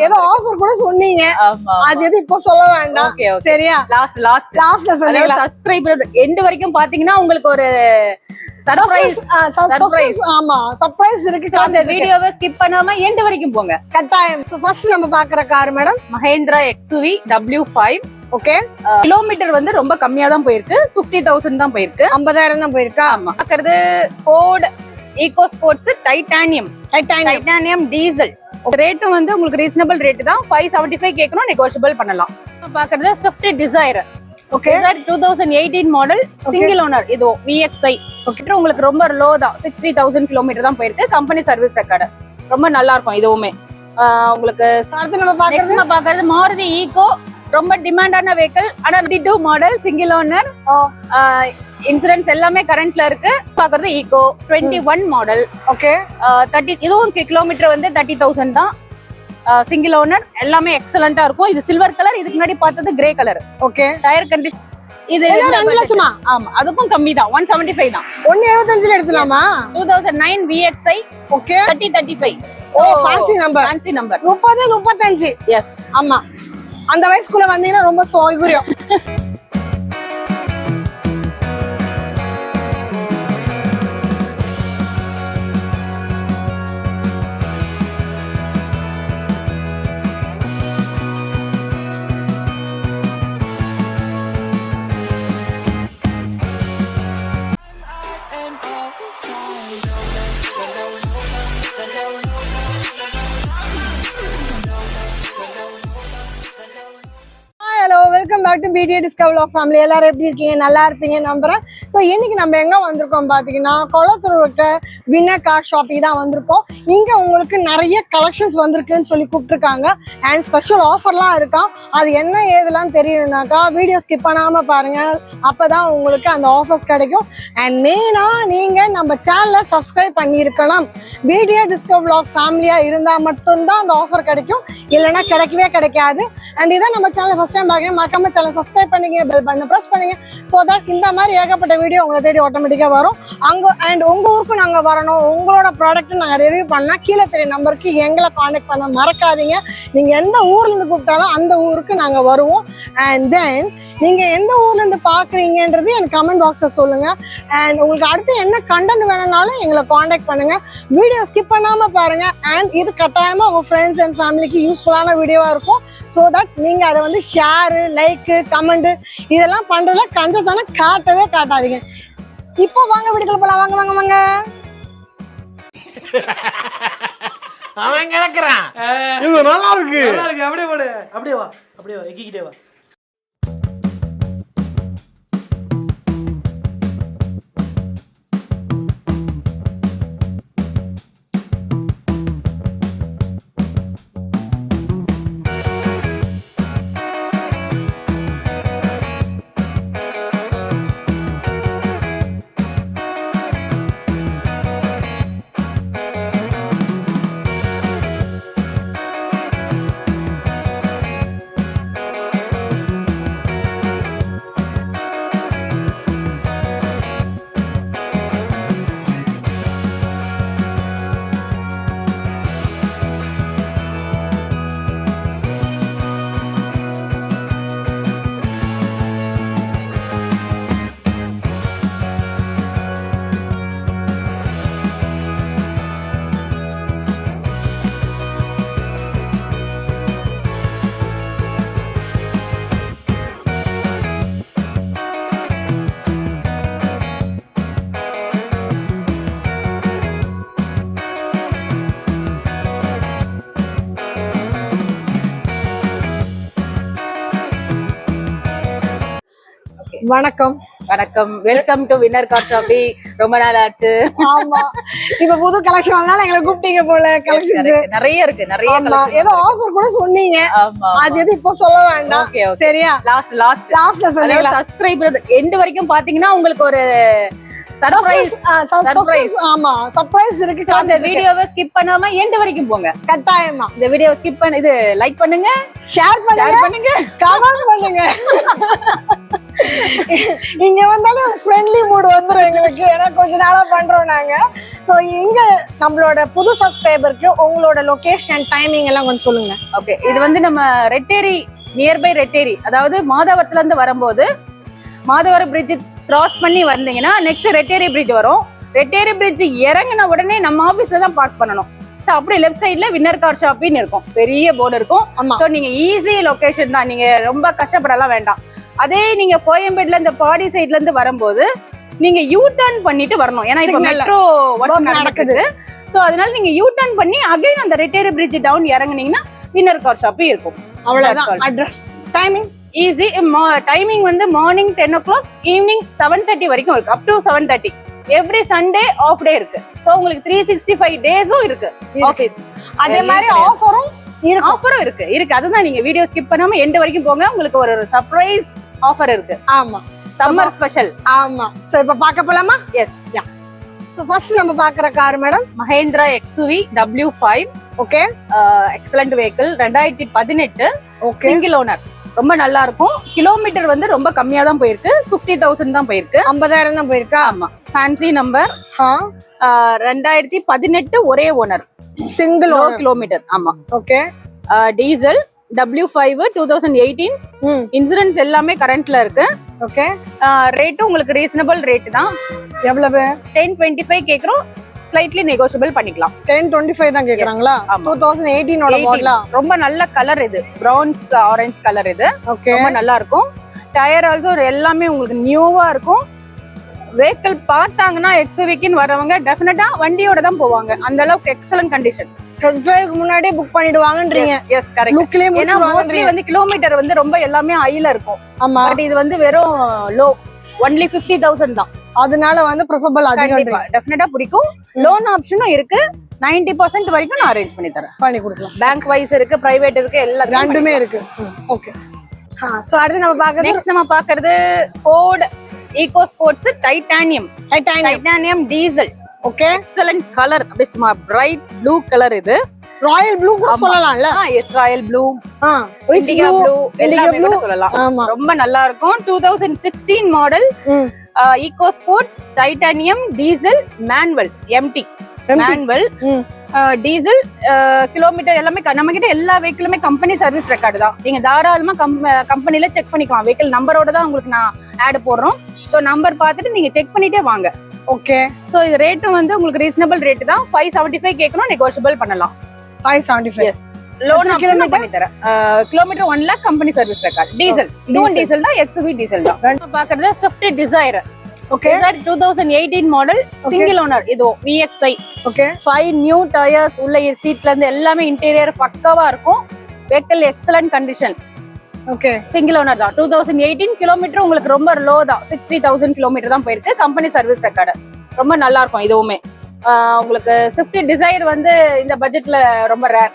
ஏதோ ஆஃபர் கூட சொன்னீங்க. அது எது இப்ப சொல்ல வேண்டாம். சரியா? லாஸ்ட்ல சொல்லுங்க. சப்ஸ்கிரைபர் எண்ட் வரைக்கும் பாத்தீங்கன்னா உங்களுக்கு ஒரு சர்ப்ரைஸ். ஆமா, சர்ப்ரைஸ் இருக்கு. அந்த வீடியோவை ஸ்கிப் பண்ணாம எண்ட் வரைக்கும் போங்க கட்டாயம். சோ ஃபர்ஸ்ட் நம்ம பாக்குற car madam Mahindra XUV W5. Okay, kilometre வந்து ரொம்ப கம்மியா தான் போயிருக்கு. 50,000 தான் போயிருக்கு. 50,000 தான் போயிருக்கா? ஆமா. பாக்குறது Ford EcoSports டைட்டானியம் டீசல். ரேட்டும் வந்து உங்களுக்கு ரீசனபிள் ரேட் தான். 575 கேட்கணும், நெகோஷியபிள் பண்ணலாம். பாக்குறது Swift Desire. Okay, 2018 model, single owner. இது VXI. உங்களுக்கு ரொம்ப லோ தான், 60,000 கிலோமீட்டர் தான் போயிருக்கு. கம்பெனி சர்வீஸ் ரெக்கார்டு ரொம்ப நல்லா இருக்கும் இதுவுமே. உங்களுக்கு அடுத்து நம்ம பாக்குறது மாருதி ஈகோ. ரொம்ப டிமாண்டான வெஹிக்கிள். ஆனா 22 மாடல், சிங்கிள் ஓனர், இன்சூரன்ஸ் எல்லாமே கரண்ட்ல இருக்கு. பாக்குறது ஈகோ 21 மாடல். ஓகே, 30, இதுவும் கிலோமீட்டர் வந்து 30,000 தான். சிங்கிள் ஓனர், எல்லாமே எக்ஸலண்டா இருக்கும். இது சில்வர் கலர். இதுக்கு முன்னாடி பார்த்தது grey colour. Okay, tyre condition இது 2 லட்சமா? ஆமா, அதுக்கும் கம்மி தான். 175 தான். 175ல எடுத்துலாமா? 2009 VXI. ஓகே, 3035. So fancy number. 30 35. எஸ், ஆமா. அந்த வயசுக்குள்ள வந்தீங்கன்னா ரொம்ப சௌகரியம். Welcome back to BDA Discover Vlog Family. எல்லாரும் எப்படி இருக்கீங்க? நல்லா இருப்பீங்க நம்புறேன். ஸோ இன்னைக்கு நம்ம எங்க வந்திருக்கோம் பாத்தீங்கன்னா, கொளத்தூர்கிட்ட வின்னர் கார் ஷாப்பிங் தான் வந்திருக்கோம். இங்க உங்களுக்கு நிறைய கலெக்ஷன்ஸ் வந்திருக்குன்னு சொல்லி கூப்பிட்டுருக்காங்க. அண்ட் ஸ்பெஷல் ஆஃபர்லாம் இருக்கா. அது என்ன ஏதெல்லாம் தெரியணும்னாக்கா வீடியோ ஸ்கிப் பண்ணாம பாருங்க. அப்பதான் உங்களுக்கு அந்த ஆஃபர்ஸ் கிடைக்கும். அண்ட் மெயினா நீங்க நம்ம சேனலை சப்ஸ்கிரைப் பண்ணியிருக்கணும். BDA Discover Vlog ஃபேமிலியா இருந்தா மட்டும்தான் அந்த ஆஃபர் கிடைக்கும். இல்லைன்னா கிடைக்கவே கிடைக்காது. அண்ட் இதான் நம்ம சேனல் ஃபர்ஸ்ட் டைம் பாருங்க, மறக்காம சேனல் சப்ஸ்கிரைப் பண்ணுங்க, பெல் பட்டனை பிரஸ் பண்ணுங்க. ஸோ தட் இந்த மாதிரி ஏகப்பட்ட வீடியோ உங்களை தேடி ஆட்டோமேட்டிக்கா வரும். அண்ட் உங்க ஊருக்கு நாங்க வரணும், உங்களோட ப்ராடக்ட் நாங்க ரிவ்யூ பண்ணா கீழே தெரிய நம்பருக்கு எங்களை கான்டாக்ட் பண்ண மறக்காதீங்க. நீங்க எந்த ஊர்ல இருந்து கூப்பிட்டாலும் அந்த ஊருக்கு நாங்க வருவோம். அண்ட் தென் நீங்க எந்த ஊர்ல இருந்து பாக்குறீங்கன்றது எனக்கு கமெண்ட் பாக்ஸ்ல சொல்லுங்க. அண்ட் உங்களுக்கு அடுத்து என்ன கண்டென்ட் வேணும்னாலும் எங்களை கான்டாக்ட் பண்ணுங்க. வீடியோ ஸ்கிப் பண்ணாம பாருங்க. அண்ட் இது கட்டாயமா உங்க ஃப்ரெண்ட்ஸ் அண்ட் ஃபேமிலிக்கு யூஸ்ஃபுல்லான வீடியோவா இருக்கும். ஸோ தட் நீங்க அதை வந்து ஷேரு, லைக்கு, கமெண்ட் இதெல்லாம் பண்றதுல கஞ்சத்தனம் காட்டவே காட்டாதீங்க. இப்போ வாங்க வீடுகளை போலாம். வாங்க வாங்க வாங்க. அவன் கிடக்குறான். இது நல்லா இருக்கு. அப்படியே போடு. அப்படியே வா, எக்கிக்கிட்டே வா. வணக்கம். Welcome to winner car shopping. ரொம்ப நாள் ஆச்சு. ஆமா, இப்ப புது கலெக்ஷன் வந்தாலும் எங்களை கூப்பிட்டீங்க போல. கலெக்ஷன்ஸ் நிறைய இருக்கு. ஏதோ ஆஃபர் கூட சொன்னீங்க. அது எது இப்ப சொல்ல வேண்டாம். சரியா? லாஸ்ட்ல சொல்லுங்க. சப்ஸ்கிரைபர் எண்ட் வரைக்கும் பாத்தீங்கன்னா உங்களுக்கு ஒரு சர்ப்ரைஸ். ஆமா, சர்ப்ரைஸ் இருக்கு. அந்த வீடியோவை ஸ்கிப் பண்ணாம எண்ட் வரைக்கும் போங்க கட்டாயமா. இந்த வீடியோவை ஸ்கிப் பண்ணி இது லைக் பண்ணுங்க, ஷேர் பண்ணுங்க, கமெண்ட் பண்ணுங்க. இங்க வந்தாலும் ஃப்ரெண்ட்லி மூட் வந்துரும் எங்களுக்கு, ஏன்னா கொஞ்ச நாளா பண்றோம் நாங்க. சோ இங்க நம்மளோட புது சப்ஸ்கிரைபருக்கு உங்களோட லொகேஷன் டைமிங் எல்லாம் கொஞ்சம் சொல்லுங்க. ஓகே, இது வந்து நம்ம ரெட்டேரி, நியர்பை ரெட்டேரி, அதாவது மாதவரத்துல இருந்து வரும்போது மாதவரம் பிரிட்ஜ் கிராஸ் பண்ணி வந்தீங்கன்னா நெக்ஸ்ட் ரெட்டேரி பிரிட்ஜ் வரும். ரெட்டேரி பிரிட்ஜ் இறங்கின உடனே நம்ம ஆபீஸ்ல தான் பார்க் பண்ணணும். சோ அப்படியே லெஃப்ட் சைட்ல வின்னர் கார் ஷாப்பின்னு இருக்கும், பெரிய போர்டு இருக்கும். சோ நீங்க ஈஸி லொகேஷன் தான், நீங்க ரொம்ப கஷ்டப்படலாம் வேண்டாம். அதே நீங்க கோயம்பேடுல இந்த பாடி சைட்ல இருந்து வரும்போது நீங்க யூ டர்ன் பண்ணிட்டு வரணும், ஏன்னா இப்ப மெட்ரோ ஒர்க் நடக்குது. சோ அதனால நீங்க யூ டர்ன் பண்ணி அகைன் அந்த ரெட்டேரி பிரிட்ஜ் டவுன் இறங்குனீங்கன்னா வின்னர் கார் ஷாப் இருக்கும். அவ்வளவுதான். Address, timing easy. டைமிங் வந்து மார்னிங் 10 o'clock, ஈவினிங் 7:30 வரைக்கும் இருக்கு, up to 7:30. Every Sunday off day இருக்கு. சோ உங்களுக்கு 365 டேஸும் இருக்கு ஆபீஸ். அதே மாதிரி ஆஃபரும் இருக்கு. அதுதான் நீங்க வீடியோ ஸ்கிப் பண்ணாம எண்ட் வரைக்கும் போங்க, உங்களுக்கு ஒரு சர்ப்ரைஸ் ஆஃபர் இருக்கு. ஆமா, சம்மர் ஸ்பெஷல். ஆமா. சோ இப்ப பார்க்க போலாமா? எஸ். சோ ஃபர்ஸ்ட் நம்ம பார்க்குற car madam Mahindra XUV W5. Okay, excellent vehicle, 2018, single owner. ரொம்ப நல்லா இருக்கும். கிலோமீட்டர் வந்து ரொம்ப கம்மியா தான் போயிருக்கு, 50,000 தான் போயிருக்கு. 50,000 தான் போயிருக்கா? ஆமா, ஃபேன்சி நம்பர். 2018 ஒரே ஓனர், சிங்கிள் கிலோமீட்டர். ஆமா. Okay, diesel W5 2018. இன்சூரன்ஸ் எல்லாமே கரண்ட்ல இருக்கு. ஓகே, ரேட்டும் உங்களுக்கு ரீசனபிள் ரேட் தான். எவ்வளவு? 1025 கேக்குறோம், ஸ்லைட்லி நெகோஷியபிள் பண்ணிக்கலாம். 1025 தான் கேக்குறாங்களா? 2018 ஓட மாடலா? ரொம்ப நல்ல கலர் இது, பிரவுன்ஸ் ஆரஞ்சு கலர் இது. ஓகே, ரொம்ப நல்லா இருக்கும். டயர் ஆல்சோ எல்லாமே உங்களுக்கு நியூவா இருக்கும். வெஹிக்கிள் பார்த்தாங்கன்னா XUV-க்குன்னு வரவங்க டெஃபினட்டா வண்டியோட தான் போவாங்க, அந்த அளவுக்கு எக்ஸலன்ட் கண்டிஷன். டெஸ்ட் டிரைவ்க்கு முன்னாடியே புக் பண்ணிடுவாங்கன்றீங்க. Yes, correct. லுக்லயே ஏன்னா மோஸ்ட்லி வந்து கிலோமீட்டர் வந்து ரொம்ப எல்லாமே ஹைல இருக்கும். ஆமா, பட் இது வந்து வெறும் லோ, ஒன்லி 50,000 தான். அதனால வந்து ப்ரிஃபரபிள் அதிகம். டெஃபினட்டா பிடிக்கும். லோன் ஆப்ஷனும் இருக்கு, 90% வரைக்கும் நான் அரேஞ்ச் பண்ணி தரேன், பண்ணி கொடுக்கலாம். பேங்க் வைஸ் இருக்கு, பிரைவேட் இருக்கு, எல்லா ரெண்டுமே இருக்கு. ஓகே, சோ அடுத்து நம்ம பார்க்கிறது, நெக்ஸ்ட் நம்ம பார்க்கிறது Ford Eco Sports Titanium diesel. Okay, excellent colour, அப்படியே சும்மா பிரைட் ப்ளூ கலர். இது ராயல் ப்ளூ கூட சொல்லலாம்ல? Yes, royal blue, indigo blue, எல்லாமே கூட சொல்லலாம். ஆமா, ரொம்ப நல்லா இருக்கும். 2016 model Eco Sports Titanium diesel manual, MT manual diesel. Kilometre எல்லாமே நம்ம கிட்ட எல்லா வெஹிக்கிளுமே கம்பெனி சர்வீஸ் ரெக்கார்டு தான். நீங்க தாராளமா கம்பெனில செக் பண்ணிக்கலாம். வெஹிக்கிள் நம்பரோட தான் உங்களுக்கு நான் ஆட் போடுறோம். சோ நம்பர் பார்த்துட்டு நீங்க செக் பண்ணிட்டே வாங்க. ஓகே, சோ இது ரேட்டும் வந்து உங்களுக்கு ரீசனபிள் ரேட் தான். 575 கேட்கணும், நெகோஷியபிள் பண்ணலாம். 575. எஸ், லோன் ஆப்ஷன் பண்ணி தரேன். Kilometre 1 lakh company service record. Diesel, இதுவும் டீசல் தான், XUV டீசல் தான். பாக்குறது Swift Dzire. Okay, Dzire 2018 model, single owner. இது VXI. ஓகே, 5 நியூ டயர்ஸ், உள்ள சீட்ல இருந்து எல்லாமே இன்டீரியர் பக்காவா இருக்கும். Vehicle excellent condition. Okay, single owner தான். 2018, கிலோமீட்டர் உங்களுக்கு ரொம்ப லோ தான், 60,000 கிலோமீட்டர் தான் போயிருக்கு. Company service record. ரொம்ப நல்லா இருக்கும் இதுவுமே. உங்களுக்கு ஸ்விஃப்ட் டிசைர் வந்து இந்த பட்ஜெட்ல ரொம்ப ரேர்.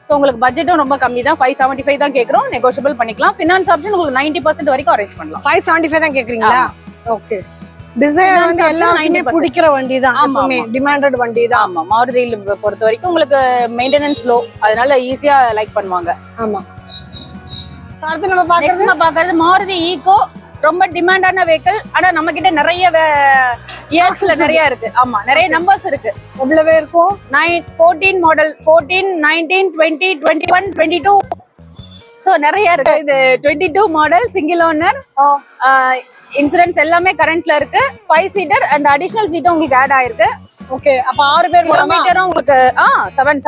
ஸோ உங்களுக்கு பட்ஜெட்டும் ரொம்ப கம்மி தான், 575 தான் கேட்குறோம், நெகோஷியபிள் பண்ணிக்கலாம். ஃபினான்ஸ் ஆப்ஷன் உங்களுக்கு 90% வரைக்கும் அரேஞ்ச் பண்ணலாம். 575 தான் கேக்குறீங்களா? ஓகே, டிசைர் வந்து எல்லாருமே பிடிக்கிற வண்டி தான், எப்பவுமே டிமாண்டட் வண்டி தான். ஆமா, மாருதியில் பொறுத்த வரைக்கும் உங்களுக்கு மெயின்டெனன்ஸ் லோ, அதனால ஈஸியா லைக் பண்ணுவாங்க. ஆமா. அடுத்து நம்ம பாக்குறது மாருதி ஈகோ, ரொம்ப டிமாண்டான வெஹிக்கிள். ஆனா நம்ம கிட்ட நிறைய இயர்ஸ்ல நிறைய இருக்கு. ஆமா, நிறைய நம்பர்ஸ் இருக்கு. எவ்வளவு இருக்கும்? 14 மாடல், 14, 19, 20, 21, 22. சோ நிறைய இருக்கு. இது 22 மாடல், சிங்கிள் ஓனர். இன்சூரன்ஸ் எல்லாமே கரண்ட்ல இருக்கு. 5 சீட்டர் அண்ட் அடிஷனல் சீட்டும் உங்களுக்கு ஆட் ஆயிருக்கு. ஓகே, அப்ப 6 பேர் போலாமா? கிலோமீட்டரும் உங்களுக்கு 7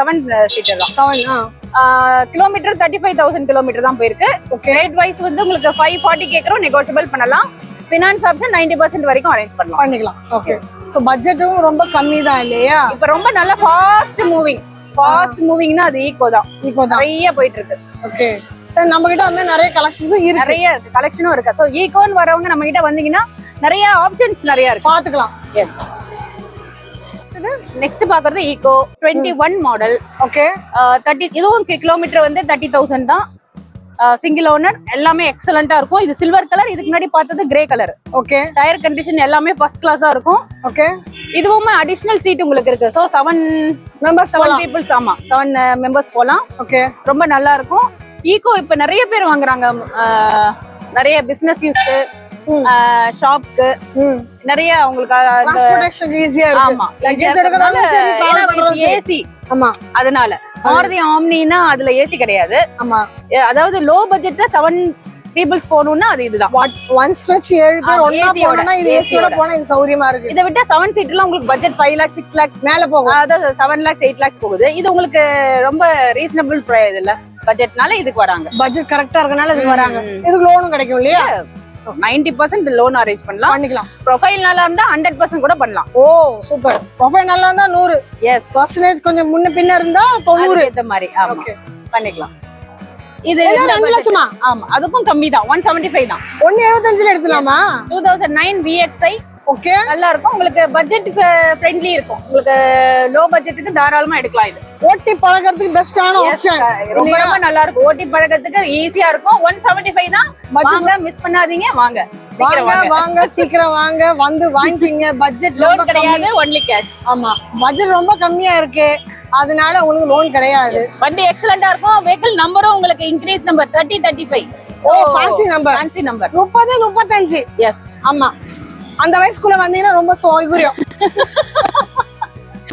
சீட்டர் தான். 7 கிலோமீட்டர் 35,000 கிலோமீட்டர் தான் போயிருக்கு. ரேட் வைஸ் வந்து உங்களுக்கு 540 கேக்குறோம், நெகோஷியபிள் பண்ணலாம். ஃபினான்ஸ் ஆப்ஷன் 90% வரைக்கும் அரேஞ்ச் பண்ணிக்கலாம். ஓகே, சோ பட்ஜெட்டும் ரொம்ப கம்மி தான் இல்லையா? இப்ப ரொம்ப நல்ல ஃபாஸ்ட் மூவிங்னா அது ஈகோ தான். நிறைய போயிட்டு இருக்கு. ஓகே, சரி, நம்ம கிட்ட வந்து நிறைய கலெக்ஷன்ஸும் இருக்கு. நிறைய இருக்கு, கலெக்ஷனும் இருக்கு. சோ ஈகோன்னு வரவங்க நம்ம கிட்ட வந்தீங்கன்னா நிறைய ஆப்ஷன்ஸ் நிறைய இருக்கு, பாத்துக்கலாம். எஸ். நெக்ஸ்ட் பாக்குறது ஈகோ 21 மாடல். ஓகே, 30, இதுவும் கிலோமீட்டர் வந்து 30,000 தான். சிங்கிள் ஓனர், எல்லாமே எக்ஸலண்டா இருக்கும். இது சில்வர் கலர், இதுக்கு முன்னாடி பார்த்தது grey colour. Okay, tyre condition எல்லாமே ஃபர்ஸ்ட் கிளாஸா இருக்கும். ஓகே, இதுவுமே அடிஷனல் சீட் உங்களுக்கு இருக்கு. So 7 peoples. ஆமா, 7 மெம்பர்ஸ் போலாம். ஓகே, ரொம்ப நல்லா இருக்கும். ஈகோ இப்ப நிறைய பேர் வாங்குறாங்க, நிறைய பிசினஸ் யூஸ்க்கு ஷாப்க்கு நிறைய உங்களுக்கு அந்த டிரான்ஸ்போர்ட்டேஷன் ஈஸியா இருக்கு. ஆமா Luggage எடுக்கறதாலும் சரி, travel பண்றதும் சரி. ஏசி ஆமா அதனால மாருதி ஆம்னினா அதுல ஏசி கிடையாது. ஆமா. அதாவது லோ பட்ஜெட்ல 7 பீப்புள்ஸ் போகணும்னா அது இதுதான். ஒன் ஸ்ட்ரெச் 7 பேர் ஒண்ணா AC யோட, போனா இது ஏசியோட போனா இது சௌரியமா இருக்கு. இதை விட்டா 7 சீட்ல உங்களுக்கு பட்ஜெட் 5 lakhs 6 lakhs மேல போகும். அதாவது 7 lakhs 8 lakhs போகுது. இது உங்களுக்கு ரொம்ப ரீசனபிள் இதுல பட்ஜெட்னால இதுக்கு வராங்க. பட்ஜெட் கரெக்டா இருக்கனால இதுக்கு வராங்க. இதுக்கு லோனும் கிடைக்கும் இல்லையா? 90% லோன் அரேஞ்ச் பண்ணலாம். பண்ணிக்கலாம். ப்ரொஃபைல் நல்லா இருந்தா 100% கூட பண்ணலாம். ஓ சூப்பர். ப்ரொஃபைல் நல்லா இருந்தா 100. எஸ் பர்சன்டேஜ் கொஞ்சம் முன்ன பின்ன இருந்தா 90. ஏத்த மாதிரி ஆமா Okay. பண்ணிக்கலாம். இது எல்லாம் 2 லட்சமா? ஆமா அதுக்கும் கம்மி தான். 175 தான். 175ல எடுத்துலாமா? 2009 VXI ஓகே. நல்லா இருக்கும். உங்களுக்கு பட்ஜெட் ஃப்ரெண்ட்லி இருக்கும். உங்களுக்கு லோ பட்ஜெட்டுக்கு தாராளமா எடுக்கலாம். இது ஓட்டி பழகிறதுக்கு பெஸ்டான Yes, ஆப்ஷன். ரொம்ப ரொம்ப நல்லா இருக்கும். ஓட்டி பழகிறதுக்கு ஈஸியா இருக்கும். 175 தான். வாங்க மிஸ் பண்ணாதீங்க. வாங்க சீக்கிரம் வாங்க வாங்க. வாங்க சீக்கிரம் வாங்க வந்து வாங்கிக்கிங்க. பட்ஜெட் லோன் ரொம்ப கிடையாது, கிடையாது. Only cash. ஆமா பட்ஜெட் ரொம்ப கம்மியா இருக்கு. அதனால உங்களுக்கு லோன் கிடையாது. வண்டி எக்ஸலண்டா இருக்கும். வெஹிக்கிள் நம்பரும் உங்களுக்கு increase number 30 35. Oh fancy number. Fancy number 30 35. Yes. ஆமா அந்த வயசுக்குள்ள வந்தீங்கன்னா ரொம்ப சௌகரியம்.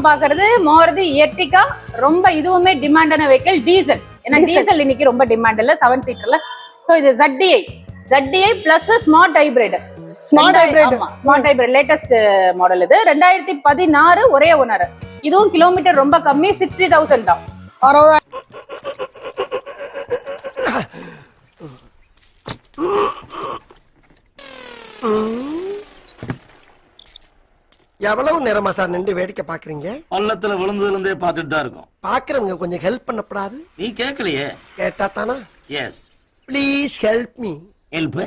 பாக்குறது மாருதி எர்டிகா. ரொம்ப இதுவுமே டிமாண்டான வெஹிக்கிள். டீசல். ஏன்னா டீசல் இன்னைக்கு ரொம்ப டிமாண்ட் இல்ல 7 சீட்டர்ல. சோ இது ZDI plus smart hybrid. Smart hybrid. ஆமா ஸ்மார்ட் ஹைபிரிட் லேட்டஸ்ட் மாடல் இது. 2016 ஒரே ஓனர். இதுவும் கிலோமீட்டர் ரொம்ப கம்மி 60,000 தான். 60. எவ்வளவு நேரமா சார் நின்று வேடிக்கை பாக்குறீங்க? பள்ளத்துல விழுந்ததுல இருந்தே பார்த்துட்டு தான் இருக்கும். பாக்குறவங்க கொஞ்சம் ஹெல்ப் பண்ணப்படாது? நீ கேட்கலையே. கேட்டா தானா? Yes please help me. Help